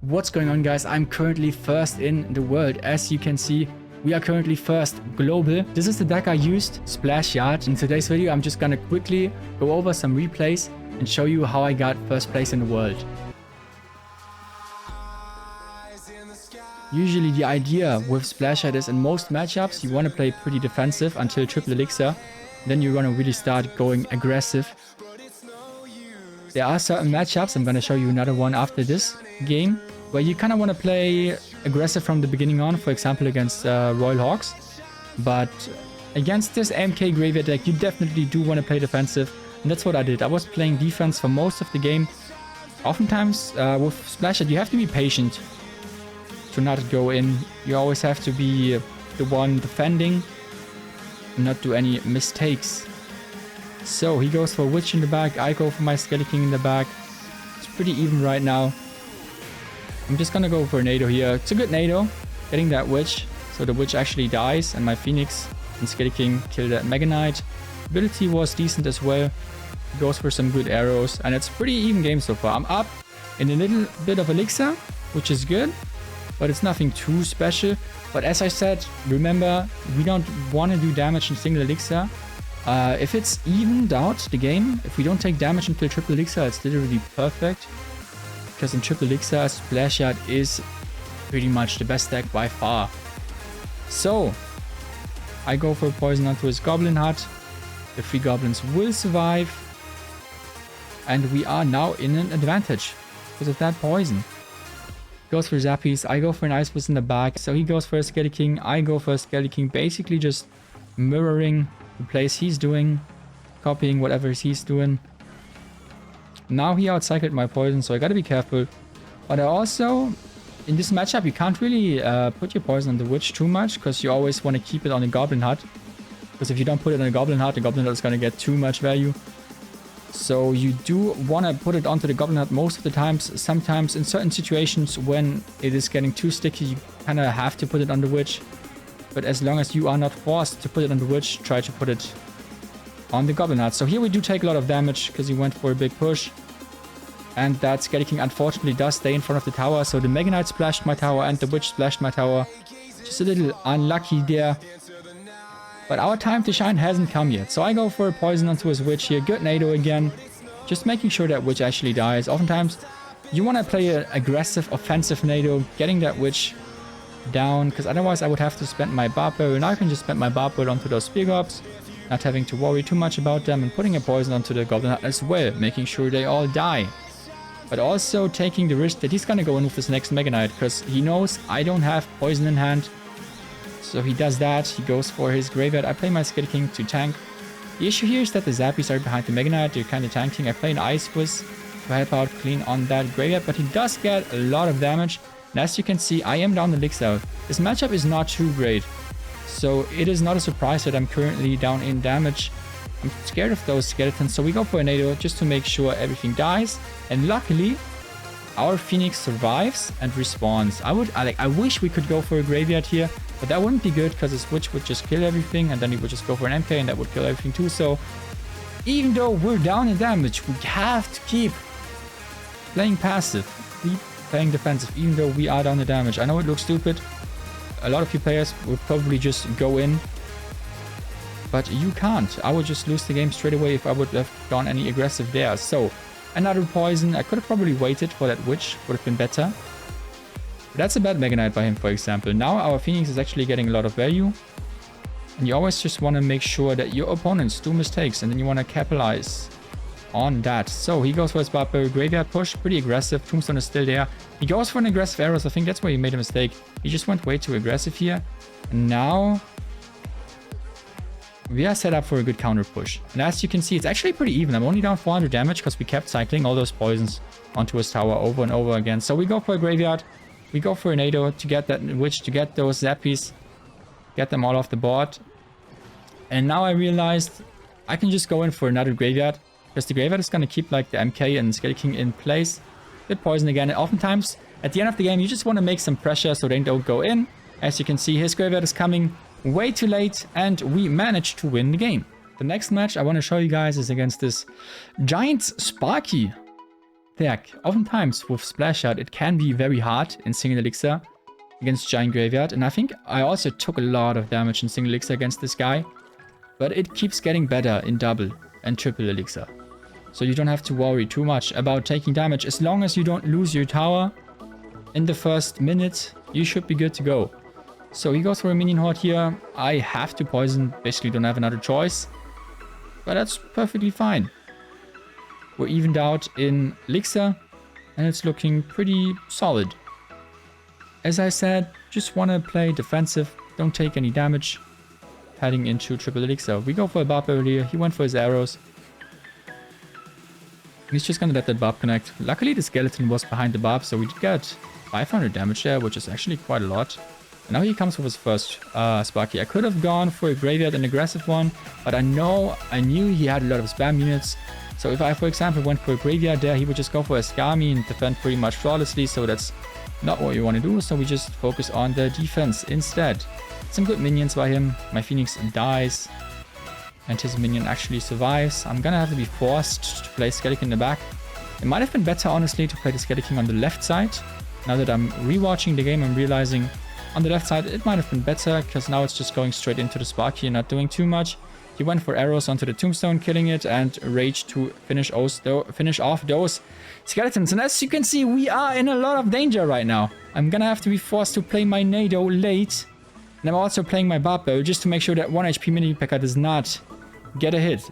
What's going on, guys? I'm currently first in the world. As you can see, we are currently first global. This is the deck I used, Splash Yard. In today's video, I'm just gonna quickly go over some replays and show you how I got first place in the world. Usually the idea with Splash Yard is in most matchups, you want to play pretty defensive until triple elixir. Then you want to really start going aggressive. There are certain matchups, I'm going to show you another one after this game, where you kind of want to play aggressive from the beginning on, for example against Royal Hawks. But against this AMK Graveyard deck, you definitely do want to play defensive, and that's what I did. I was playing defense for most of the game. Oftentimes with Splash Yard, you have to be patient to not go in. You always have to be the one defending and not do any mistakes. So he goes for Witch in the back, I go for my Skelly King in the back. It's pretty even right now. I'm just gonna go for a Nado here. It's a good Nado, getting that Witch. So the Witch actually dies and my Phoenix and Skelly King kill that Mega Knight. Ability was decent as well. He goes for some good arrows and it's pretty even game so far. I'm up in a little bit of elixir, which is good, but it's nothing too special. But as I said, remember, we don't want to do damage in single elixir. If it's evened out the game, if we don't take damage until triple elixir, it's literally perfect. Because in triple elixir, Splash Yard is pretty much the best deck by far. So, I go for poison onto his Goblin Hut. The 3 goblins will survive. And we are now in an advantage because of that poison. Goes for Zappies, I go for an Ice Blitz in the back. So he goes for a Skelly King, I go for a Skelly King. Basically just mirroring the plays he's doing, copying whatever he's doing. Now he outcycled my poison, so I gotta be careful. But I also, in this matchup, you can't really put your poison on the Witch too much, because you always want to keep it on a Goblin Hut. Because if you don't put it on a Goblin Hut, the Goblin Hut is gonna get too much value. So you do want to put it onto the Goblin Hut most of the times. Sometimes in certain situations when it is getting too sticky, you kind of have to put it on the Witch. But as long as you are not forced to put it on the Witch, try to put it on the Goblin Hut. So here we do take a lot of damage because he went for a big push. And that Skelly King unfortunately does stay in front of the tower. So the Mega Knight splashed my tower and the Witch splashed my tower. Just a little unlucky there. But our time to shine hasn't come yet. So I go for a poison onto his Witch here. Good Nado again. Just making sure that Witch actually dies. Oftentimes you want to play an aggressive offensive Nado, getting that Witch down, because otherwise I would have to spend my Barb Barrel. Now I can just spend my Barb Barrel onto those Spear Gobs, not having to worry too much about them, and putting a poison onto the Goblin Hut as well, making sure they all die. But also taking the risk that he's gonna go in with his next Mega Knight, because he knows I don't have poison in hand. So he does that, he goes for his Graveyard. I play my Skelly King to tank. The issue here is that the Zappies are behind the Mega Knight, they're kind of tanking. I play an Ice Blitz to help out clean on that Graveyard, but he does get a lot of damage. And as you can see, I am down elixir. This matchup is not too great. So it is not a surprise that I'm currently down in damage. I'm scared of those skeletons, so we go for a Nado just to make sure everything dies. And luckily, our Phoenix survives and respawns. I wish we could go for a Graveyard here, but that wouldn't be good because his Witch would just kill everything, and then he would just go for an MK and that would kill everything too. So even though we're down in damage, we have to keep playing passive. Keep playing defensive, even though we are down the damage. I know it looks stupid. A lot of you players would probably just go in, but you can't. I would just lose the game straight away if I would have gone any aggressive there. So another poison. I could have probably waited for that Witch, would have been better. But that's a bad Mega Knight by him, for example. Now our Phoenix is actually getting a lot of value, and you always just want to make sure that your opponents do mistakes, and then you want to capitalize on that. So he goes for his Barb Barrel, Graveyard push, pretty aggressive. Tombstone is still there. He goes for an aggressive arrows. I think that's where he made a mistake. He just went way too aggressive here. And now we are set up for a good counter push. And as you can see, it's actually pretty even. I'm only down 400 damage because we kept cycling all those poisons onto his tower over and over again. So we go for a Graveyard. We go for a Nado to get that Witch, to get those Zappies, get them all off the board. And now I realized I can just go in for another Graveyard, because the Graveyard is going to keep like the MK and Skelly King in place. Good poison again. And oftentimes, at the end of the game, you just want to make some pressure so they don't go in. As you can see, his Graveyard is coming way too late, and we managed to win the game. The next match I want to show you guys is against this giant Sparky. deck. Oftentimes with Splash Out, it can be very hard in single elixir against Giant Graveyard. And I think I also took a lot of damage in single elixir against this guy. But it keeps getting better in double and triple elixir. So you don't have to worry too much about taking damage. As long as you don't lose your tower in the first minute, you should be good to go. So he goes for a minion horde here. I have to poison, basically don't have another choice. But that's perfectly fine. We're evened out in elixir and it's looking pretty solid. As I said, just want to play defensive, don't take any damage. Heading into triple elixir. We go for a Barb Barrel here. He went for his arrows. He's just gonna let that Barb connect. Luckily the skeleton was behind the Barb, so we did get 500 damage there, which is actually quite a lot. And now he comes with his first Sparky. I could have gone for a Graveyard, an aggressive one, but I knew he had a lot of spam units. So if I, for example, went for a Graveyard there, he would just go for a Skami and defend pretty much flawlessly, so that's not what you want to do. So we just focus on the defense instead. Some good minions by him. My Phoenix dies. And his minion actually survives. I'm gonna have to be forced to play Skeleton in the back. It might have been better, honestly, to play the Skeleton on the left side. Now that I'm rewatching the game, I'm realizing on the left side it might have been better, because now it's just going straight into the Sparky and not doing too much. He went for arrows onto the tombstone, killing it, and Rage to finish off those skeletons. And as you can see, we are in a lot of danger right now. I'm gonna have to be forced to play my Nado late. And I'm also playing my Barb Barrel just to make sure that 1 HP mini P.E.K.K.A does not get a hit.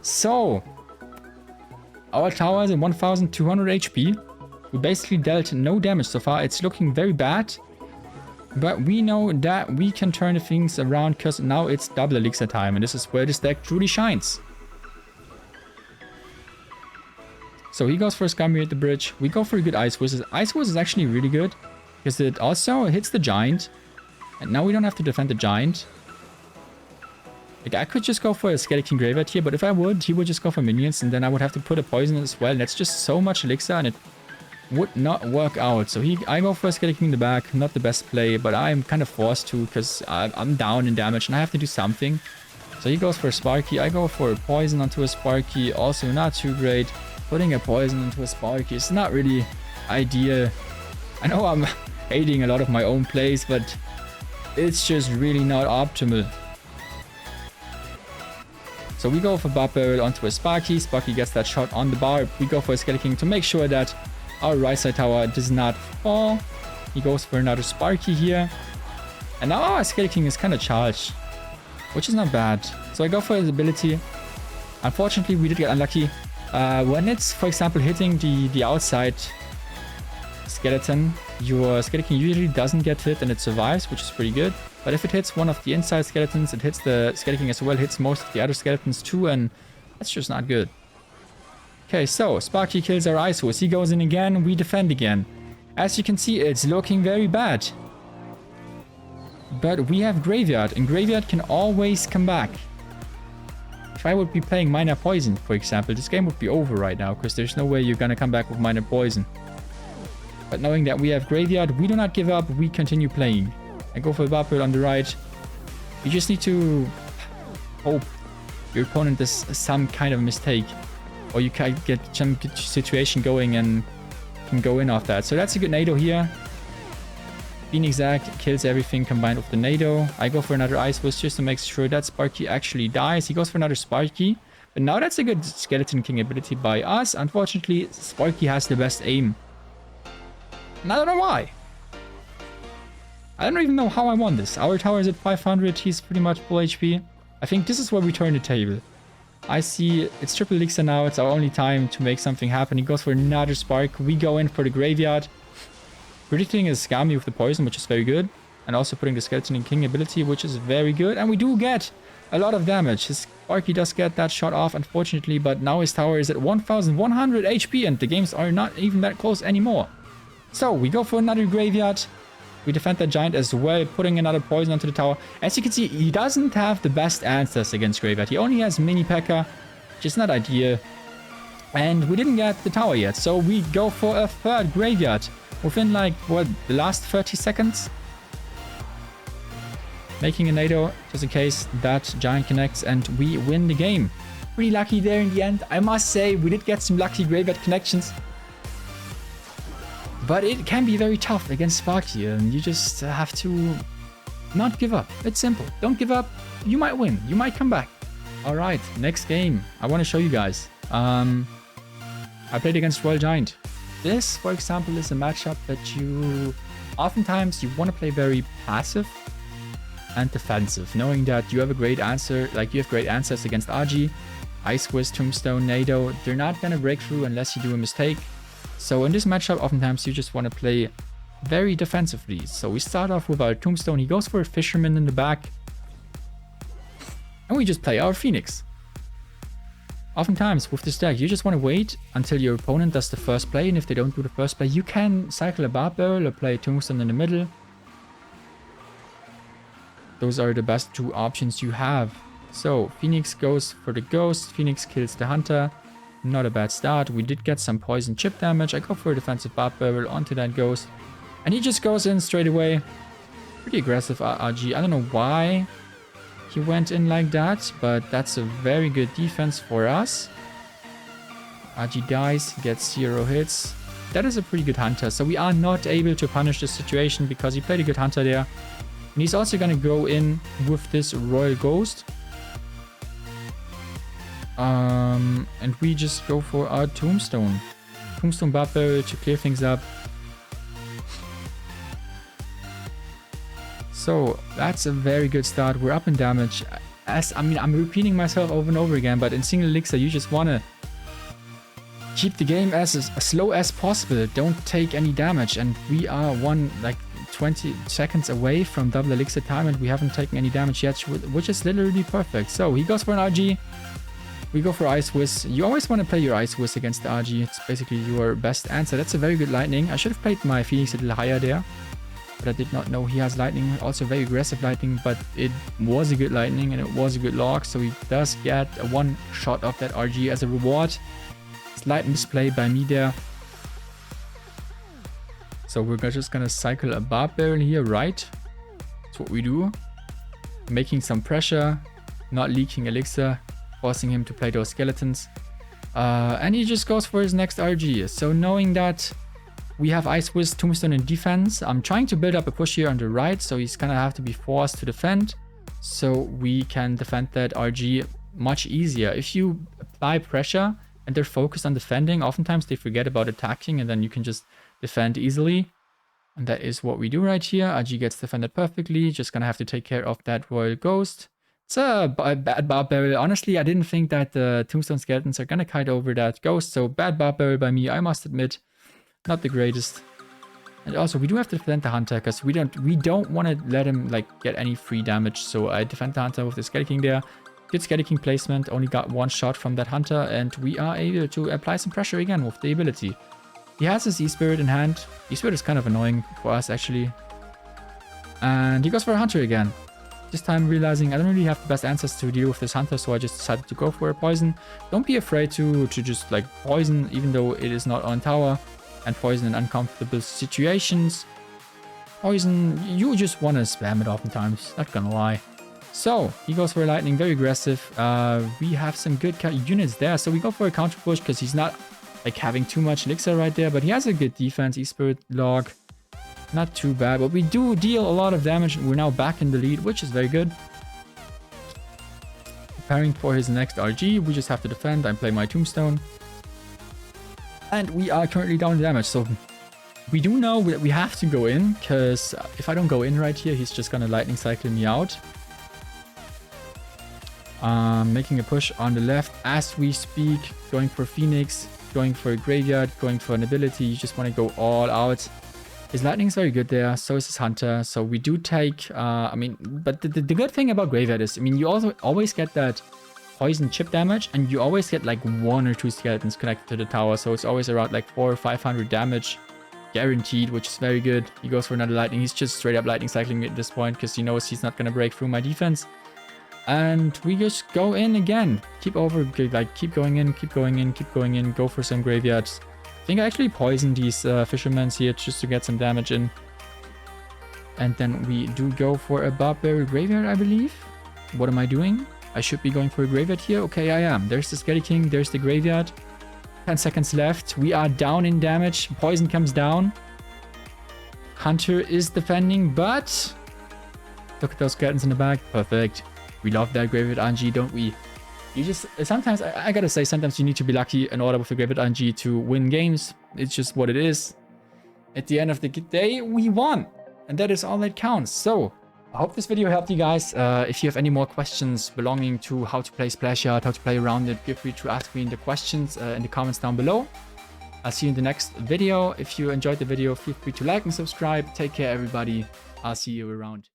So, our tower is at 1200 HP. We basically dealt no damage so far. It's looking very bad. But we know that we can turn things around because now it's double elixir time. And this is where this deck truly shines. So he goes for a Scummy at the bridge. We go for a good Ice Whiz. Ice Whiz is actually really good because it also hits the Giant. And now we don't have to defend the Giant. Like, I could just go for a Skeleton Graveyard here, but if I would, he would just go for minions, and then I would have to put a poison as well. And that's just so much elixir, and it would not work out. So I go for a Skeleton in the back. Not the best play, but I'm kind of forced to, because I'm down in damage, and I have to do something. So he goes for a Sparky. I go for a poison onto a Sparky. Also not too great. Putting a poison into a Sparky is not really ideal. I know I'm hating a lot of my own plays, but it's just really not optimal. So we go for Barb Barrel onto a Sparky. Sparky gets that shot on the Barb. We go for a Skeleton to make sure that our right side tower does not fall. He goes for another Sparky here. And now our Skeleton is kind of charged, which is not bad. So I go for his ability. Unfortunately, we did get unlucky. When it's, for example, hitting the outside skeleton, your Skeleton usually doesn't get hit and it survives, which is pretty good. But if it hits one of the inside skeletons, it hits the Skeleton as well, hits most of the other skeletons too, and that's just not good. Okay, so Sparky kills our Ice Horse. He goes in again, we defend again. As you can see, it's looking very bad. But we have Graveyard, and Graveyard can always come back. If I would be playing Minor Poison, for example, this game would be over right now, because there's no way you're gonna come back with Minor Poison. But knowing that we have Graveyard, we do not give up, we continue playing. I go for a Barb Barrel on the right. You just need to hope your opponent does some kind of mistake, or you can get some situation going and can go in off that. So that's a good Nado here. Phoenix Zac kills everything combined with the Nado. I go for another Ice Whiz just to make sure that Sparky actually dies. He goes for another Sparky. But now that's a good Skeleton King ability by us. Unfortunately, Sparky has the best aim. And I don't know why. I don't even know how I won this. Our tower is at 500. He's pretty much full HP. I think this is where we turn the table. I see it's triple elixir now. It's our only time to make something happen. He goes for another Spark. We go in for the Graveyard. Predicting a Scammy with the poison, which is very good. And also putting the Skeleton King ability, which is very good. And we do get a lot of damage. His Sparky does get that shot off, unfortunately. But now his tower is at 1100 HP. And the games are not even that close anymore. So we go for another Graveyard. We defend that Giant as well, putting another poison onto the tower. As you can see, he doesn't have the best answers against Graveyard. He only has mini P.E.K.K.A, which is not ideal. And we didn't get the tower yet, so we go for a third Graveyard within, like, what, the last 30 seconds? Making a Nado, just in case that Giant connects, and we win the game. Pretty lucky there in the end. I must say, we did get some lucky Graveyard connections. But it can be very tough against Sparky, and you just have to not give up. It's simple. Don't give up. You might win. You might come back. Alright, next game. I want to show you guys. I played against Royal Giant. This, for example, is a matchup that you... Oftentimes, you want to play very passive and defensive, knowing that you have a great answer, like you have great answers against RG, Ice Whiz, Tombstone, NATO. They're not going to break through unless you do a mistake. So in this matchup, oftentimes you just want to play very defensively. So we start off with our Tombstone. He goes for a Fisherman in the back. And we just play our Phoenix. Oftentimes with this deck, you just want to wait until your opponent does the first play. And if they don't do the first play, you can cycle a Barb Barrel or play Tombstone in the middle. Those are the best two options you have. So Phoenix goes for the Ghost. Phoenix kills the Hunter. Not a bad start. We did get some poison chip damage. I go for a defensive Barb Barrel onto that Ghost. And he just goes in straight away. Pretty aggressive RG. I don't know why he went in like that, but that's a very good defense for us. RG dies, gets 0 hits. That is a pretty good Hunter. So we are not able to punish the situation because he played a good Hunter there. And he's also going to go in with this Royal Ghost. And we just go for our Tombstone. Tombstone Barb Barrel to clear things up. So that's a very good start. We're up in damage. I'm repeating myself over and over again, but in single elixir, you just want to keep the game as slow as possible. Don't take any damage. And we are 20 seconds away from double elixir time, and we haven't taken any damage yet, which is literally perfect. So he goes for an RG. We go for Ice Whiz. You always want to play your Ice Whiz against the RG. It's basically your best answer. That's a very good Lightning. I should have played my Phoenix a little higher there, but I did not know he has Lightning. Also very aggressive Lightning, but it was a good Lightning and it was a good log. So he does get a one shot of that RG as a reward. Slight misplay by me there. So we're just gonna cycle a Barb Barrel here, right? That's what we do. Making some pressure, not leaking elixir, forcing him to play those skeletons. And he just goes for his next RG. So knowing that we have Ice Whiz, Tombstone in defense, I'm trying to build up a push here on the right, so he's gonna have to be forced to defend. So we can defend that RG much easier. If you apply pressure and they're focused on defending, oftentimes they forget about attacking, and then you can just defend easily. And that is what we do right here. RG gets defended perfectly. Just gonna have to take care of that Royal Ghost. It's a bad Barb Barrel. Honestly, I didn't think that the Tombstone Skeletons are gonna kite over that Ghost. So bad Barb Barrel by me, I must admit. Not the greatest. And also, we do have to defend the Hunter, because we don't want to let him get any free damage. So I defend the Hunter with the Skeleton King there. Good Skeleton King placement. Only got one shot from that Hunter, and we are able to apply some pressure again with the ability. He has his E-Spirit in hand. E-Spirit is kind of annoying for us, actually. And he goes for a Hunter again. This time realizing I don't really have the best answers to deal with this Hunter, so I just decided to go for a Poison. Don't be afraid to just Poison, even though it is not on tower. And Poison in uncomfortable situations. Poison, you just want to spam it oftentimes, not gonna lie. So, he goes for a Lightning, very aggressive. We have some good units there, so we go for a counter push, because he's not having too much elixir right there, but he has a good defense, E-Spirit log. Not too bad, but we do deal a lot of damage. We're now back in the lead, which is very good. Preparing for his next RG, we just have to defend and play my Tombstone. And we are currently down in damage, so we do know that we have to go in, because if I don't go in right here, he's just gonna Lightning cycle me out. Making a push on the left as we speak, going for Phoenix, going for a Graveyard, going for an ability. You just want to go all out. His Lightning is very good there, so is his Hunter. So we do take, but the good thing about Graveyard is, you also always get that poison chip damage, and you always get 1 or 2 skeletons connected to the tower, so it's always around 400 or 500 damage guaranteed, which is very good. He goes for another Lightning. He's just straight up Lightning cycling me at this point, because he knows he's not going to break through my defense. And we just go in again. Keep going in, keep going in, keep going in, go for some Graveyards. I think I actually poisoned these fishermen here just to get some damage in. And then we do go for a Barb Barrel Graveyard, I believe. What am I doing? I should be going for a Graveyard here. Okay, I am. There's the Skeleton King. There's the Graveyard. 10 seconds left. We are down in damage. Poison comes down. Hunter is defending, but look at those skeletons in the back. Perfect. We love that Graveyard RNG, don't we? You just, sometimes, I gotta say, sometimes you need to be lucky in order with the Graveyard RNG to win games. It's just what it is. At the end of the day, we won. And that is all that counts. So, I hope this video helped you guys. If you have any more questions belonging to how to play Splash Yard, how to play around it, feel free to ask me in the questions in the comments down below. I'll see you in the next video. If you enjoyed the video, feel free to like and subscribe. Take care, everybody. I'll see you around.